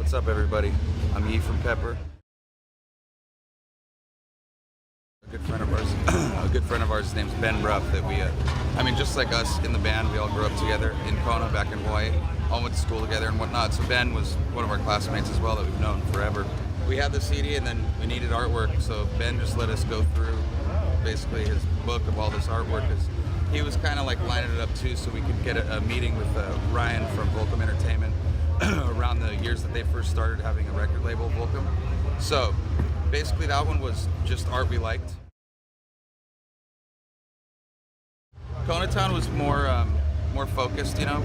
What's up, everybody? I'm Yi from Pepper. A good friend of ours, his name's Ben Bruff, that we, just like us in the band, we all grew up together in Kona back in Hawaii, all went to school together and whatnot. So Ben was one of our classmates as well that we've known forever. We had the CD and then we needed artwork, so Ben just let us go through basically his book of all this artwork. He was kind of like lining it up too, so we could get a meeting with Ryan from Volcom Entertainment around the years that they first started having a record label, Volcom. So basically that one was just art we liked. Kona Town was more focused, you know.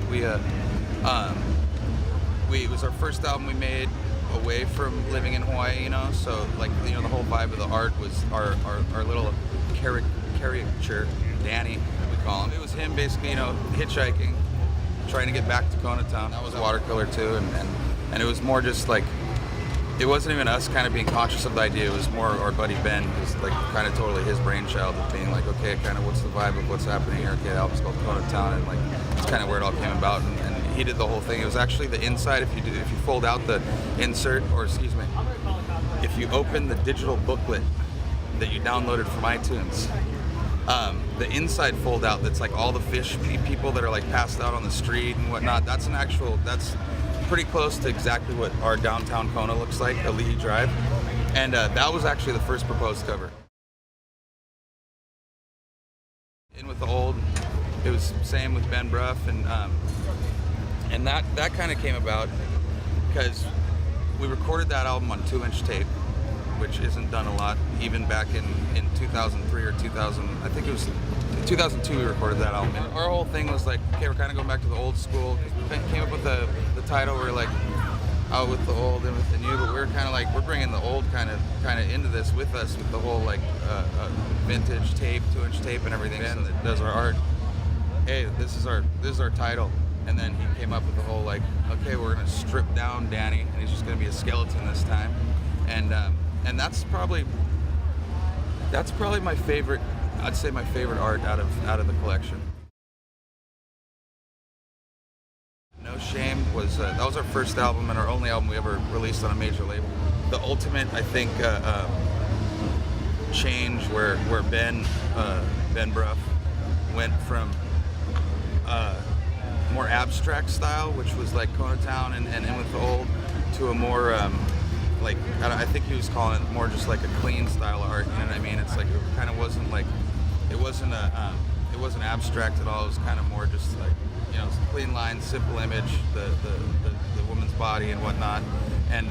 It was our first album we made away from living in Hawaii, you know. So like, you know, the whole vibe of the art was our little caricature, Danny, we call him. It was him basically, you know, hitchhiking, trying to get back to Kona Town. That was watercolor too, and it was more just like, it wasn't even us kind of being conscious of the idea. It was more our buddy Ben, was like kind of totally his brainchild of being like, okay, kind of what's the vibe of what's happening here? Okay, the album's called Kona Town, and like it's kind of where it all came about. And he did the whole thing. It was actually the inside. If you fold out the insert, or excuse me, if you open the digital booklet that you downloaded from iTunes, the inside fold out that's like all the fish people that are like passed out on the street and whatnot. That's pretty close to exactly what our downtown Kona looks like, Ali'i Drive. And that was actually the first proposed cover. In with the old, it was same with Ben Bruff, and that kind of came about because we recorded that album on 2-inch tape, which isn't done a lot, even back in 2003 or 2000, I think it was 2002 we recorded that album. And our whole thing was like, okay, we're kind of going back to the old school. We came up with the title, we were like, out with the old and with the new, but we were kind of like, we're bringing the old kind of into this with us, with the whole like vintage tape, 2-inch tape and everything. And that does our art. Hey, this is our title. And then he came up with the whole like, okay, we're gonna strip down Danny, and he's just gonna be a skeleton this time. And that's probably my favorite. I'd say my favorite art out of the collection. No Shame was that was our first album and our only album we ever released on a major label. The ultimate, I think, change where Ben Bruff went from more abstract style, which was like Kona Town and In With the Old, to a more like, I think he was calling it more just like a clean style of art. You know what I mean? It's like it kind of wasn't like, it wasn't abstract at all. It was kind of more just like, you know, clean lines, simple image, the woman's body and whatnot, and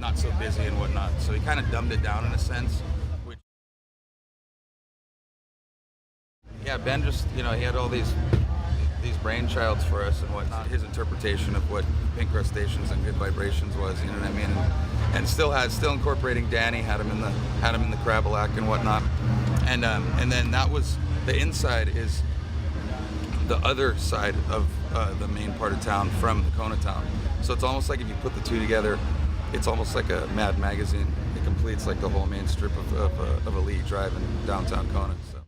not so busy and whatnot. So he kind of dumbed it down in a sense. Yeah, Ben just, you know, he had all these brainchilds for us and whatnot. His interpretation of what Pink Crustaceans and Good Vibrations was, you know what I mean? And still incorporating Danny, had him in the Crabalac and whatnot. And then that was, the inside is the other side of the main part of town from the Kona Town. So it's almost like if you put the two together, it's almost like a Mad magazine. It completes like the whole main strip of Ali'i Drive in downtown Kona. So.